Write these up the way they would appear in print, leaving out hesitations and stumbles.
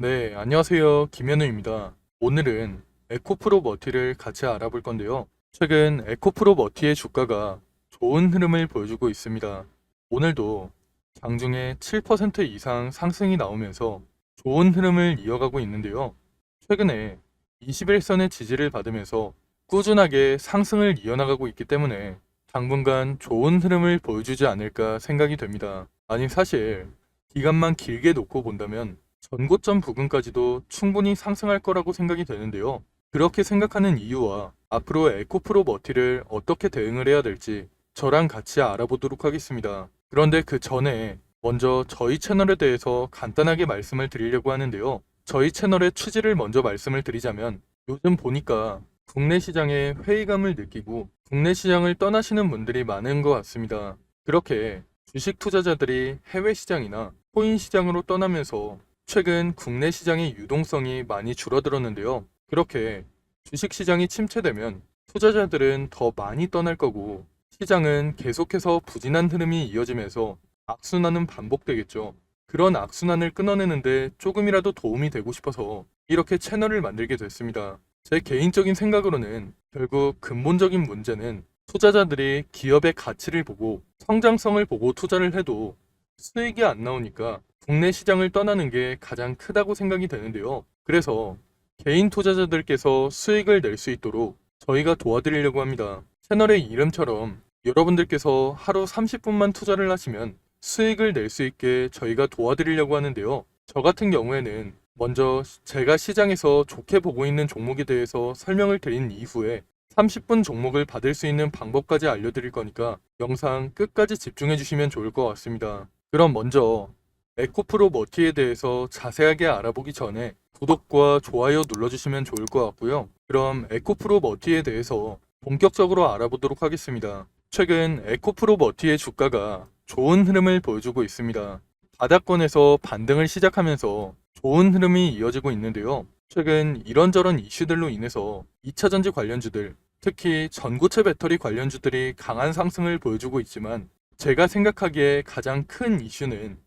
네, 안녕하세요. 김현우입니다. 오늘은 에코프로 머티를 같이 알아볼 건데요. 최근 에코프로 머티의 주가가 좋은 흐름을 보여주고 있습니다. 오늘도 장중에 7% 이상 상승이 나오면서 좋은 흐름을 이어가고 있는데요. 최근에 21선의 지지를 받으면서 꾸준하게 상승을 이어나가고 있기 때문에 당분간 좋은 흐름을 보여주지 않을까 생각이 됩니다. 아니, 사실 기간만 길게 놓고 본다면 전고점 부근까지도 충분히 상승할 거라고 생각이 되는데요. 그렇게 생각하는 이유와 앞으로 에코프로 머티를 어떻게 대응을 해야 될지 저랑 같이 알아보도록 하겠습니다. 그런데 그 전에 먼저 저희 채널에 대해서 간단하게 말씀을 드리려고 하는데요. 저희 채널의 취지를 먼저 말씀을 드리자면 요즘 보니까 국내 시장에 회의감을 느끼고 국내 시장을 떠나시는 분들이 많은 것 같습니다. 그렇게 주식 투자자들이 해외 시장이나 코인 시장으로 떠나면서 최근 국내 시장의 유동성이 많이 줄어들었는데요. 그렇게 주식 시장이 침체되면 투자자들은 더 많이 떠날 거고 시장은 계속해서 부진한 흐름이 이어지면서 악순환은 반복되겠죠. 그런 악순환을 끊어내는데 조금이라도 도움이 되고 싶어서 이렇게 채널을 만들게 됐습니다. 제 개인적인 생각으로는 결국 근본적인 문제는 투자자들이 기업의 가치를 보고 성장성을 보고 투자를 해도 수익이 안 나오니까 국내 시장을 떠나는 게 가장 크다고 생각이 되는데요. 그래서 개인 투자자들께서 수익을 낼 수 있도록 저희가 도와드리려고 합니다. 채널의 이름처럼 여러분들께서 하루 30분만 투자를 하시면 수익을 낼 수 있게 저희가 도와드리려고 하는데요. 저 같은 경우에는 먼저 제가 시장에서 좋게 보고 있는 종목에 대해서 설명을 드린 이후에 30분 종목을 받을 수 있는 방법까지 알려드릴 거니까 영상 끝까지 집중해 주시면 좋을 것 같습니다. 그럼 먼저 에코프로 머티에 대해서 자세하게 알아보기 전에 구독과 좋아요 눌러주시면 좋을 것 같고요. 그럼 에코프로 머티에 대해서 본격적으로 알아보도록 하겠습니다. 최근 에코프로 머티의 주가가 좋은 흐름을 보여주고 있습니다. 바닥권에서 반등을 시작하면서 좋은 흐름이 이어지고 있는데요. 최근 이런저런 이슈들로 인해서 2차전지 관련주들, 특히 전고체 배터리 관련주들이 강한 상승을 보여주고 있지만 제가 생각하기에 가장 큰 이슈는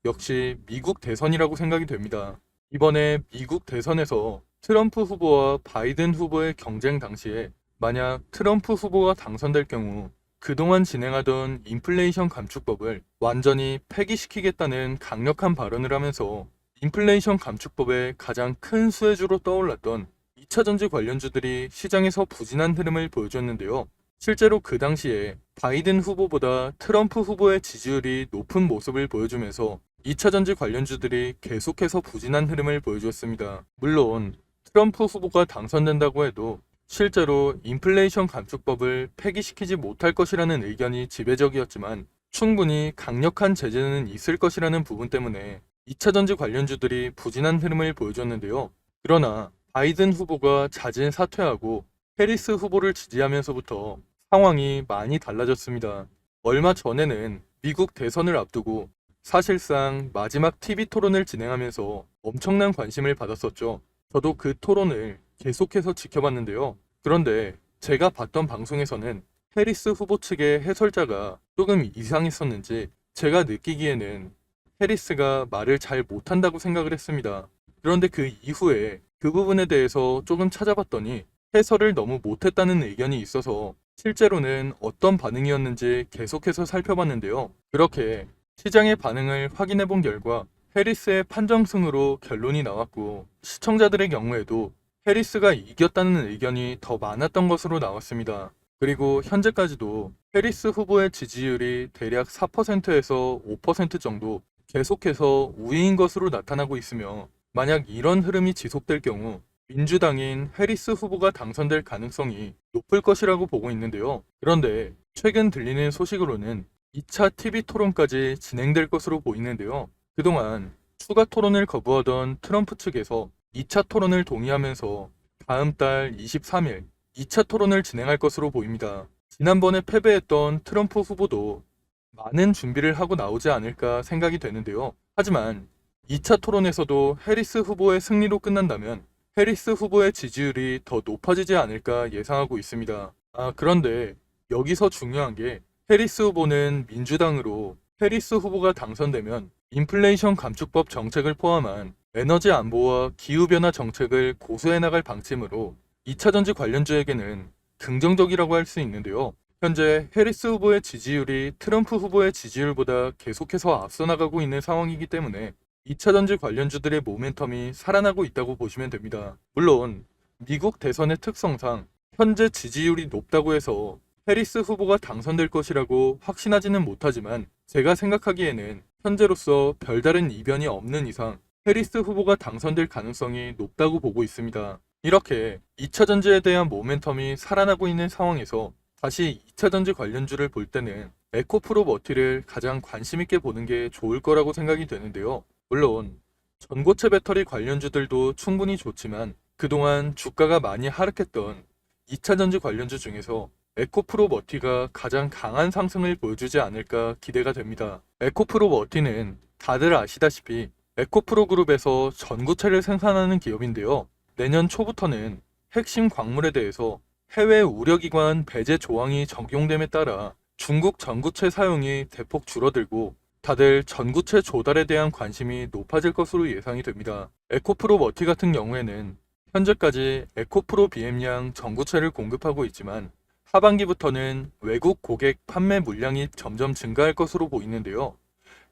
역시 미국 대선이라고 생각이 됩니다. 이번에 미국 대선에서 트럼프 후보와 바이든 후보의 경쟁 당시에 만약 트럼프 후보가 당선될 경우 그동안 진행하던 인플레이션 감축법을 완전히 폐기시키겠다는 강력한 발언을 하면서 인플레이션 감축법의 가장 큰 수혜주로 떠올랐던 2차전지 관련주들이 시장에서 부진한 흐름을 보여줬는데요. 실제로 그 당시에 바이든 후보보다 트럼프 후보의 지지율이 높은 모습을 보여주면서 2차전지 관련주들이 계속해서 부진한 흐름을 보여주었습니다. 물론 트럼프 후보가 당선된다고 해도 실제로 인플레이션 감축법을 폐기시키지 못할 것이라는 의견이 지배적이었지만 충분히 강력한 제재는 있을 것이라는 부분 때문에 2차전지 관련주들이 부진한 흐름을 보여줬는데요. 그러나 바이든 후보가 자진 사퇴하고 해리스 후보를 지지하면서부터 상황이 많이 달라졌습니다. 얼마 전에는 미국 대선을 앞두고 사실상 마지막 TV 토론을 진행하면서 엄청난 관심을 받았었죠. 저도 그 토론을 계속해서 지켜봤는데요. 그런데 제가 봤던 방송에서는 해리스 후보 측의 해설자가 조금 이상했었는지 제가 느끼기에는 해리스가 말을 잘 못한다고 생각을 했습니다. 그런데 그 이후에 그 부분에 대해서 조금 찾아봤더니 해설을 너무 못했다는 의견이 있어서 실제로는 어떤 반응이었는지 계속해서 살펴봤는데요. 그렇게 시장의 반응을 확인해 본 결과 해리스의 판정승으로 결론이 나왔고 시청자들의 경우에도 해리스가 이겼다는 의견이 더 많았던 것으로 나왔습니다. 그리고 현재까지도 해리스 후보의 지지율이 대략 4%에서 5% 정도 계속해서 우위인 것으로 나타나고 있으며 만약 이런 흐름이 지속될 경우 민주당인 해리스 후보가 당선될 가능성이 높을 것이라고 보고 있는데요. 그런데 최근 들리는 소식으로는 2차 TV 토론까지 진행될 것으로 보이는데요. 그동안 추가 토론을 거부하던 트럼프 측에서 2차 토론을 동의하면서 다음 달 23일 2차 토론을 진행할 것으로 보입니다. 지난번에 패배했던 트럼프 후보도 많은 준비를 하고 나오지 않을까 생각이 되는데요. 하지만 2차 토론에서도 해리스 후보의 승리로 끝난다면 해리스 후보의 지지율이 더 높아지지 않을까 예상하고 있습니다. 그런데 여기서 중요한 게 해리스 후보는 민주당으로 해리스 후보가 당선되면 인플레이션 감축법 정책을 포함한 에너지 안보와 기후변화 정책을 고수해 나갈 방침으로 2차전지 관련주에게는 긍정적이라고 할 수 있는데요. 현재 해리스 후보의 지지율이 트럼프 후보의 지지율보다 계속해서 앞서 나가고 있는 상황이기 때문에 2차전지 관련주들의 모멘텀이 살아나고 있다고 보시면 됩니다. 물론 미국 대선의 특성상 현재 지지율이 높다고 해서 해리스 후보가 당선될 것이라고 확신하지는 못하지만 제가 생각하기에는 현재로서 별다른 이변이 없는 이상 해리스 후보가 당선될 가능성이 높다고 보고 있습니다. 이렇게 2차 전지에 대한 모멘텀이 살아나고 있는 상황에서 다시 2차 전지 관련주를 볼 때는 에코프로 머티를 가장 관심 있게 보는 게 좋을 거라고 생각이 되는데요. 물론 전고체 배터리 관련주들도 충분히 좋지만 그동안 주가가 많이 하락했던 2차 전지 관련주 중에서 에코프로 머티가 가장 강한 상승을 보여주지 않을까 기대가 됩니다. 에코프로 머티는 다들 아시다시피 에코프로 그룹에서 전구체를 생산하는 기업인데요. 내년 초부터는 핵심 광물에 대해서 해외 우려기관 배제 조항이 적용됨에 따라 중국 전구체 사용이 대폭 줄어들고 다들 전구체 조달에 대한 관심이 높아질 것으로 예상이 됩니다. 에코프로 머티 같은 경우에는 현재까지 에코프로 BM량 전구체를 공급하고 있지만 하반기부터는 외국 고객 판매 물량이 점점 증가할 것으로 보이는데요.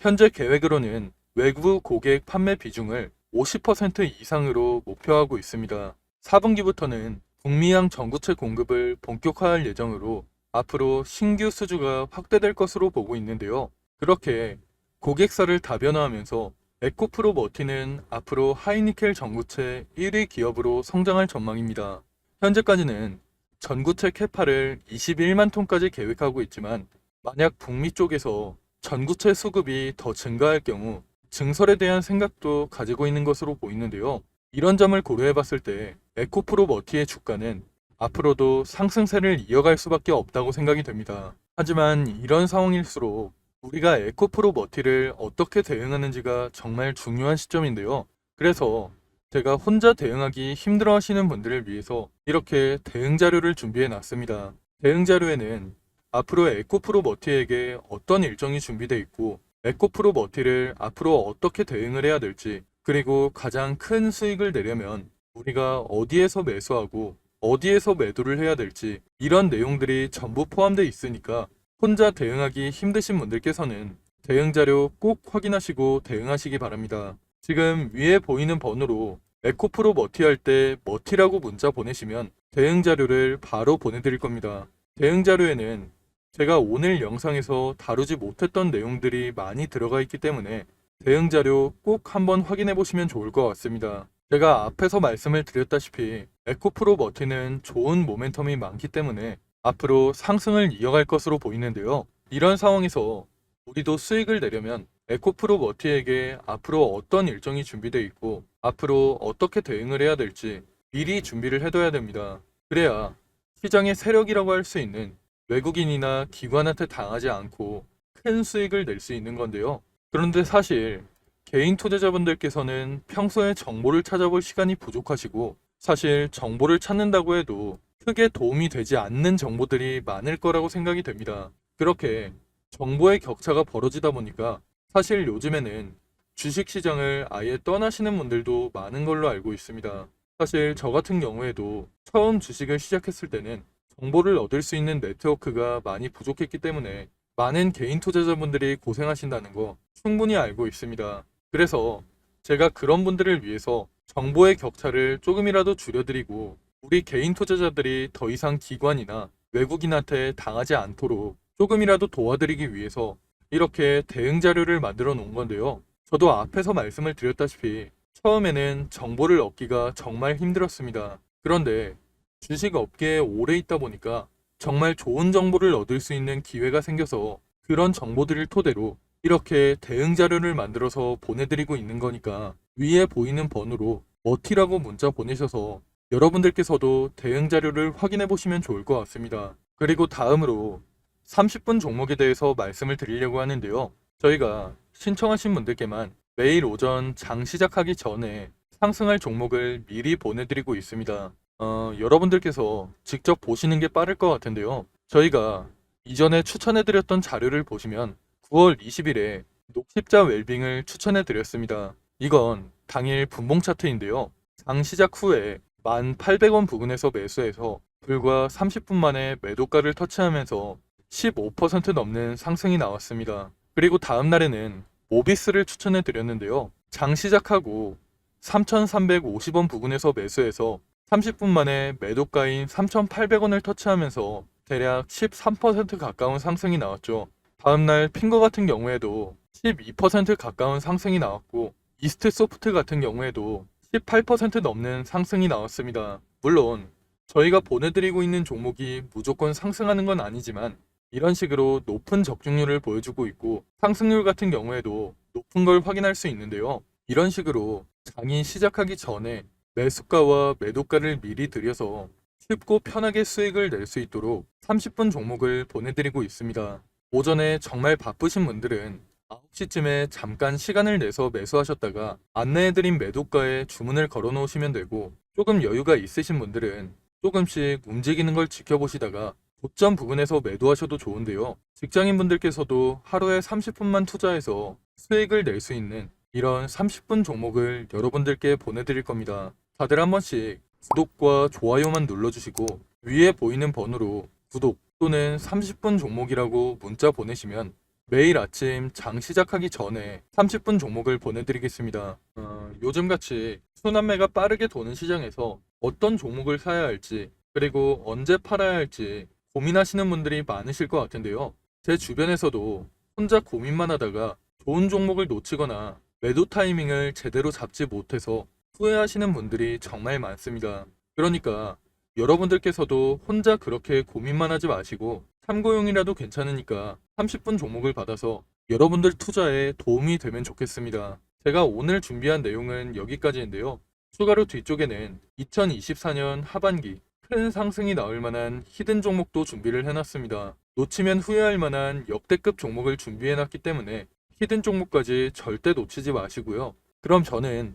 현재 계획으로는 외부 고객 판매 비중을 50% 이상으로 목표하고 있습니다. 4분기부터는 북미향 전구체 공급을 본격화할 예정으로 앞으로 신규 수주가 확대될 것으로 보고 있는데요. 그렇게 고객사를 다변화하면서 에코프로 머티는 앞으로 하이니켈 전구체 1위 기업으로 성장할 전망입니다. 현재까지는 전구체 캐파를 21만 톤까지 계획하고 있지만 만약 북미 쪽에서 전구체 수급이 더 증가할 경우 증설에 대한 생각도 가지고 있는 것으로 보이는데요. 이런 점을 고려해 봤을 때 에코프로 머티의 주가는 앞으로도 상승세를 이어갈 수밖에 없다고 생각이 됩니다. 하지만 이런 상황일수록 우리가 에코프로 머티를 어떻게 대응하는지가 정말 중요한 시점인데요. 그래서 제가 혼자 대응하기 힘들어 하시는 분들을 위해서 이렇게 대응 자료를 준비해 놨습니다. 대응 자료에는 앞으로 에코프로 머티에게 어떤 일정이 준비되어 있고 에코프로 머티를 앞으로 어떻게 대응을 해야 될지 그리고 가장 큰 수익을 내려면 우리가 어디에서 매수하고 어디에서 매도를 해야 될지 이런 내용들이 전부 포함되어 있으니까 혼자 대응하기 힘드신 분들께서는 대응 자료 꼭 확인하시고 대응하시기 바랍니다. 지금 위에 보이는 번호로 에코프로 머티 할 때 머티라고 문자 보내시면 대응 자료를 바로 보내드릴 겁니다. 대응 자료에는 제가 오늘 영상에서 다루지 못했던 내용들이 많이 들어가 있기 때문에 대응 자료 꼭 한번 확인해 보시면 좋을 것 같습니다. 제가 앞에서 말씀을 드렸다시피 에코프로 머티는 좋은 모멘텀이 많기 때문에 앞으로 상승을 이어갈 것으로 보이는데요. 이런 상황에서 우리도 수익을 내려면 에코프로 머티에게 앞으로 어떤 일정이 준비되어 있고 앞으로 어떻게 대응을 해야 될지 미리 준비를 해둬야 됩니다. 그래야 시장의 세력이라고 할 수 있는 외국인이나 기관한테 당하지 않고 큰 수익을 낼 수 있는 건데요. 그런데 사실 개인 투자자분들께서는 평소에 정보를 찾아볼 시간이 부족하시고 사실 정보를 찾는다고 해도 크게 도움이 되지 않는 정보들이 많을 거라고 생각이 됩니다. 그렇게 정보의 격차가 벌어지다 보니까 사실 요즘에는 주식시장을 아예 떠나시는 분들도 많은 걸로 알고 있습니다. 사실 저 같은 경우에도 처음 주식을 시작했을 때는 정보를 얻을 수 있는 네트워크가 많이 부족했기 때문에 많은 개인 투자자분들이 고생하신다는 거 충분히 알고 있습니다. 그래서 제가 그런 분들을 위해서 정보의 격차를 조금이라도 줄여드리고 우리 개인 투자자들이 더 이상 기관이나 외국인한테 당하지 않도록 조금이라도 도와드리기 위해서 이렇게 대응 자료를 만들어 놓은 건데요. 저도 앞에서 말씀을 드렸다시피 처음에는 정보를 얻기가 정말 힘들었습니다. 그런데 주식 업계에 오래 있다 보니까 정말 좋은 정보를 얻을 수 있는 기회가 생겨서 그런 정보들을 토대로 이렇게 대응 자료를 만들어서 보내드리고 있는 거니까 위에 보이는 번호로 머티라고 문자 보내셔서 여러분들께서도 대응 자료를 확인해 보시면 좋을 것 같습니다. 그리고 다음으로 30분 종목에 대해서 말씀을 드리려고 하는데요. 저희가 신청하신 분들께만 매일 오전 장 시작하기 전에 상승할 종목을 미리 보내드리고 있습니다. 여러분들께서 직접 보시는 게 빠를 것 같은데요. 저희가 이전에 추천해드렸던 자료를 보시면 9월 20일에 녹십자 웰빙을 추천해드렸습니다. 이건 당일 분봉 차트인데요. 장 시작 후에 1,800원 부근에서 매수해서 불과 30분 만에 매도가를 터치하면서 15% 넘는 상승이 나왔습니다. 그리고 다음 날에는 모비스를 추천해 드렸는데요. 장 시작하고 3,350원 부근에서 매수해서 30분 만에 매도가인 3,800원을 터치하면서 대략 13% 가까운 상승이 나왔죠. 다음날 핑거 같은 경우에도 12% 가까운 상승이 나왔고, 이스트 소프트 같은 경우에도 18% 넘는 상승이 나왔습니다. 물론 저희가 보내드리고 있는 종목이 무조건 상승하는 건 아니지만 이런 식으로 높은 적중률을 보여주고 있고, 상승률 같은 경우에도 높은 걸 확인할 수 있는데요. 이런 식으로 장이 시작하기 전에 매수가와 매도가를 미리 들여서 쉽고 편하게 수익을 낼 수 있도록 30분 종목을 보내드리고 있습니다. 오전에 정말 바쁘신 분들은 9시쯤에 잠깐 시간을 내서 매수하셨다가 안내해드린 매도가에 주문을 걸어 놓으시면 되고, 조금 여유가 있으신 분들은 조금씩 움직이는 걸 지켜보시다가 고점 부근에서 매도하셔도 좋은데요. 직장인 분들께서도 하루에 30분만 투자해서 수익을 낼 수 있는 이런 30분 종목을 여러분들께 보내드릴 겁니다. 다들 한 번씩 구독과 좋아요만 눌러주시고 위에 보이는 번호로 구독 또는 30분 종목이라고 문자 보내시면 매일 아침 장 시작하기 전에 30분 종목을 보내드리겠습니다. 요즘같이 순환매가 빠르게 도는 시장에서 어떤 종목을 사야 할지, 그리고 언제 팔아야 할지 고민하시는 분들이 많으실 것 같은데요. 제 주변에서도 혼자 고민만 하다가 좋은 종목을 놓치거나 매도 타이밍을 제대로 잡지 못해서 후회하시는 분들이 정말 많습니다. 그러니까 여러분들께서도 혼자 그렇게 고민만 하지 마시고 참고용이라도 괜찮으니까 30분 종목을 받아서 여러분들 투자에 도움이 되면 좋겠습니다. 제가 오늘 준비한 내용은 여기까지인데요. 추가로 뒤쪽에는 2024년 하반기 큰 상승이 나올 만한 히든 종목도 준비를 해놨습니다. 놓치면 후회할 만한 역대급 종목을 준비해놨기 때문에 히든 종목까지 절대 놓치지 마시고요. 그럼 저는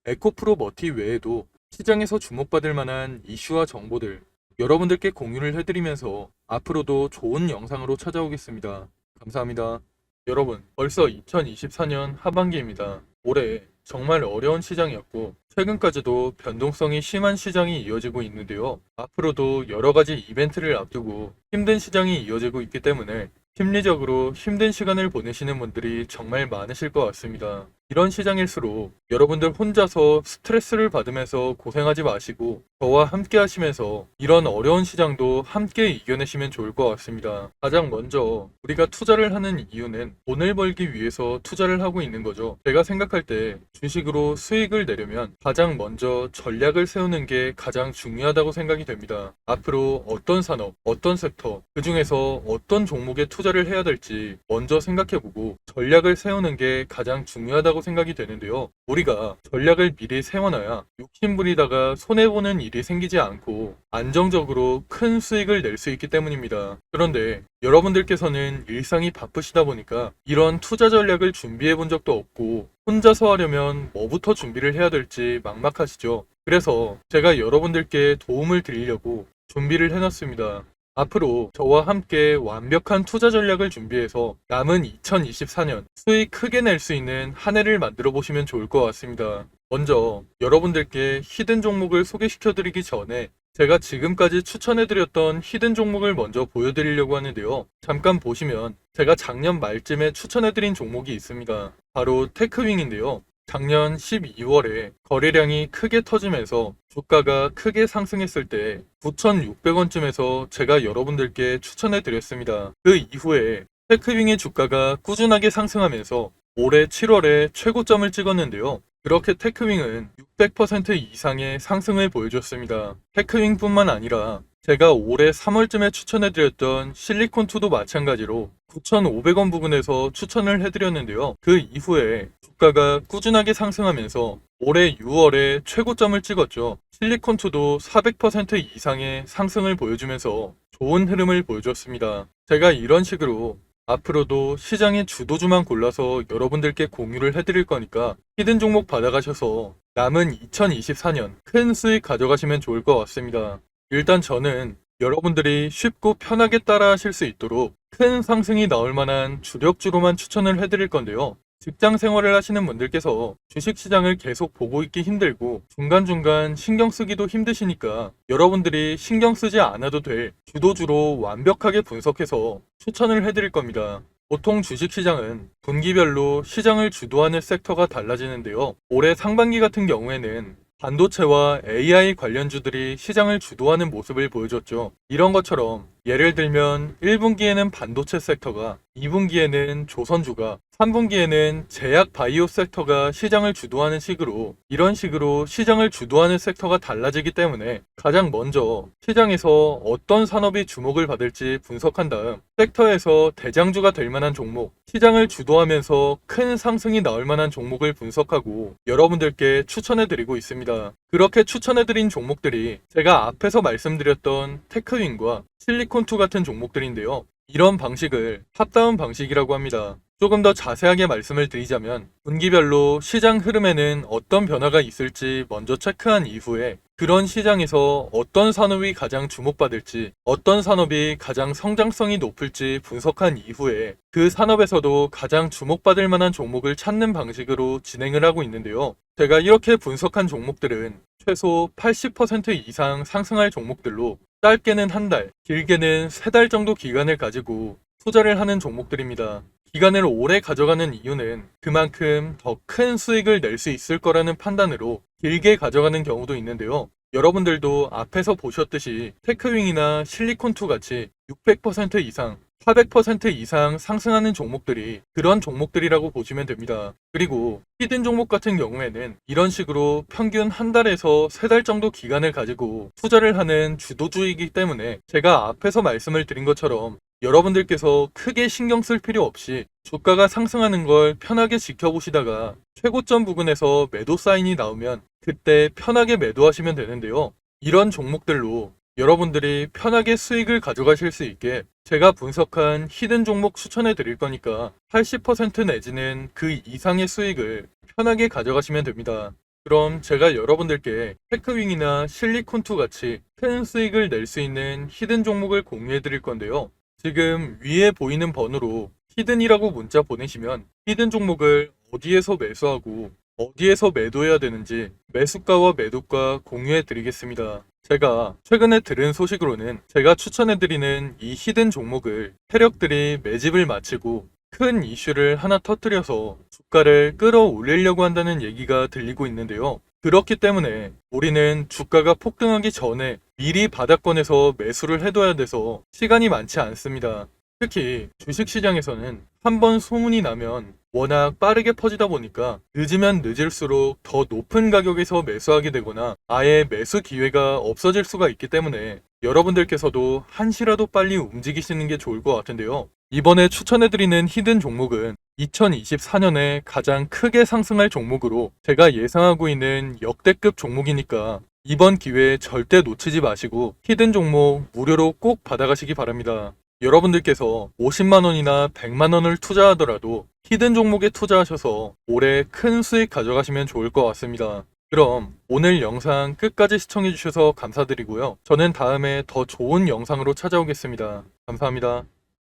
에코프로 머티 외에도 시장에서 주목받을 만한 이슈와 정보들 여러분들께 공유를 해드리면서 앞으로도 좋은 영상으로 찾아오겠습니다. 감사합니다. 여러분, 벌써 2024년 하반기입니다. 올해 정말 어려운 시장이었고 최근까지도 변동성이 심한 시장이 이어지고 있는데요. 앞으로도 여러 가지 이벤트를 앞두고 힘든 시장이 이어지고 있기 때문에 심리적으로 힘든 시간을 보내시는 분들이 정말 많으실 것 같습니다. 이런 시장일수록 여러분들 혼자서 스트레스를 받으면서 고생하지 마시고 저와 함께 하시면서 이런 어려운 시장도 함께 이겨내시면 좋을 것 같습니다. 가장 먼저 우리가 투자를 하는 이유는 돈을 벌기 위해서 투자를 하고 있는 거죠. 제가 생각할 때 주식으로 수익을 내려면 가장 먼저 전략을 세우는 게 가장 중요하다고 생각이 됩니다. 앞으로 어떤 산업, 어떤 섹터, 그 중에서 어떤 종목에 투자를 해야 될지 먼저 생각해보고 전략을 세우는 게 가장 중요하다고 생각이 되는데요. 우리가 전략을 미리 세워놔야 욕심부리다가 손해보는 일이 생기지 않고 안정적으로 큰 수익을 낼 수 있기 때문입니다. 그런데 여러분들께서는 일상이 바쁘시다 보니까 이런 투자 전략을 준비해 본 적도 없고 혼자서 하려면 뭐부터 준비를 해야 될지 막막하시죠. 그래서 제가 여러분들께 도움을 드리려고 준비를 해놨습니다. 앞으로 저와 함께 완벽한 투자 전략을 준비해서 남은 2024년 수익 크게 낼 수 있는 한 해를 만들어 보시면 좋을 것 같습니다. 먼저 여러분들께 히든 종목을 소개시켜 드리기 전에 제가 지금까지 추천해드렸던 히든 종목을 먼저 보여드리려고 하는데요. 잠깐 보시면 제가 작년 말쯤에 추천해드린 종목이 있습니다. 바로 테크윙인데요. 작년 12월에 거래량이 크게 터지면서 주가가 크게 상승했을 때 9,600원쯤에서 제가 여러분들께 추천해드렸습니다. 그 이후에 테크윙의 주가가 꾸준하게 상승하면서 올해 7월에 최고점을 찍었는데요. 그렇게 테크윙은 600% 이상의 상승을 보여줬습니다. 테크윙뿐만 아니라 제가 올해 3월쯤에 추천해드렸던 실리콘2도 마찬가지로 9,500원 부근에서 추천을 해드렸는데요. 그 이후에 주가가 꾸준하게 상승하면서 올해 6월에 최고점을 찍었죠. 실리콘2도 400% 이상의 상승을 보여주면서 좋은 흐름을 보여줬습니다. 제가 이런 식으로 앞으로도 시장의 주도주만 골라서 여러분들께 공유를 해드릴 거니까 히든 종목 받아가셔서 남은 2024년 큰 수익 가져가시면 좋을 것 같습니다. 일단 저는 여러분들이 쉽고 편하게 따라 하실 수 있도록 큰 상승이 나올 만한 주력주로만 추천을 해드릴 건데요. 직장 생활을 하시는 분들께서 주식시장을 계속 보고 있기 힘들고 중간중간 신경 쓰기도 힘드시니까 여러분들이 신경 쓰지 않아도 될 주도주로 완벽하게 분석해서 추천을 해드릴 겁니다. 보통 주식시장은 분기별로 시장을 주도하는 섹터가 달라지는데요. 올해 상반기 같은 경우에는 반도체와 AI 관련주들이 시장을 주도하는 모습을 보여줬죠. 이런 것처럼 예를 들면 1분기에는 반도체 섹터가, 2분기에는 조선주가, 3분기에는 제약 바이오 섹터가 시장을 주도하는 식으로 이런 식으로 시장을 주도하는 섹터가 달라지기 때문에 가장 먼저 시장에서 어떤 산업이 주목을 받을지 분석한 다음 섹터에서 대장주가 될 만한 종목, 시장을 주도하면서 큰 상승이 나올 만한 종목을 분석하고 여러분들께 추천해 드리고 있습니다. 그렇게 추천해 드린 종목들이 제가 앞에서 말씀드렸던 테크윈과 실리콘2 같은 종목들인데요. 이런 방식을 탑다운 방식이라고 합니다. 조금 더 자세하게 말씀을 드리자면 분기별로 시장 흐름에는 어떤 변화가 있을지 먼저 체크한 이후에 그런 시장에서 어떤 산업이 가장 주목받을지, 어떤 산업이 가장 성장성이 높을지 분석한 이후에 그 산업에서도 가장 주목받을 만한 종목을 찾는 방식으로 진행을 하고 있는데요. 제가 이렇게 분석한 종목들은 최소 80% 이상 상승할 종목들로 짧게는 한 달, 길게는 3달 정도 기간을 가지고 투자를 하는 종목들입니다. 기간을 오래 가져가는 이유는 그만큼 더 큰 수익을 낼 수 있을 거라는 판단으로 길게 가져가는 경우도 있는데요. 여러분들도 앞에서 보셨듯이 테크윙이나 실리콘2 같이 600% 이상, 400% 이상 상승하는 종목들이 그런 종목들이라고 보시면 됩니다. 그리고 히든 종목 같은 경우에는 이런 식으로 평균 한 달에서 3달 정도 기간을 가지고 투자를 하는 주도주이기 때문에 제가 앞에서 말씀을 드린 것처럼 여러분들께서 크게 신경 쓸 필요 없이 주가가 상승하는 걸 편하게 지켜보시다가 최고점 부근에서 매도 사인이 나오면 그때 편하게 매도하시면 되는데요. 이런 종목들로 여러분들이 편하게 수익을 가져가실 수 있게 제가 분석한 히든 종목 추천해 드릴 거니까 80% 내지는 그 이상의 수익을 편하게 가져가시면 됩니다. 그럼 제가 여러분들께 테크윙이나 실리콘2 같이 큰 수익을 낼 수 있는 히든 종목을 공유해 드릴 건데요. 지금 위에 보이는 번호로 히든이라고 문자 보내시면 히든 종목을 어디에서 매수하고 어디에서 매도해야 되는지 매수가와 매도가 공유해 드리겠습니다. 제가 최근에 들은 소식으로는 제가 추천해 드리는 이 히든 종목을 세력들이 매집을 마치고 큰 이슈를 하나 터뜨려서 주가를 끌어올리려고 한다는 얘기가 들리고 있는데요. 그렇기 때문에 우리는 주가가 폭등하기 전에 미리 바닥권에서 매수를 해둬야 돼서 시간이 많지 않습니다. 특히 주식시장에서는 한번 소문이 나면 워낙 빠르게 퍼지다 보니까 늦으면 늦을수록 더 높은 가격에서 매수하게 되거나 아예 매수 기회가 없어질 수가 있기 때문에 여러분들께서도 한시라도 빨리 움직이시는 게 좋을 것 같은데요. 이번에 추천해드리는 히든 종목은 2024년에 가장 크게 상승할 종목으로 제가 예상하고 있는 역대급 종목이니까 이번 기회에 절대 놓치지 마시고 히든 종목 무료로 꼭 받아가시기 바랍니다. 여러분들께서 50만원이나 100만원을 투자하더라도 히든 종목에 투자하셔서 올해 큰 수익 가져가시면 좋을 것 같습니다. 그럼 오늘 영상 끝까지 시청해주셔서 감사드리고요. 저는 다음에 더 좋은 영상으로 찾아오겠습니다. 감사합니다.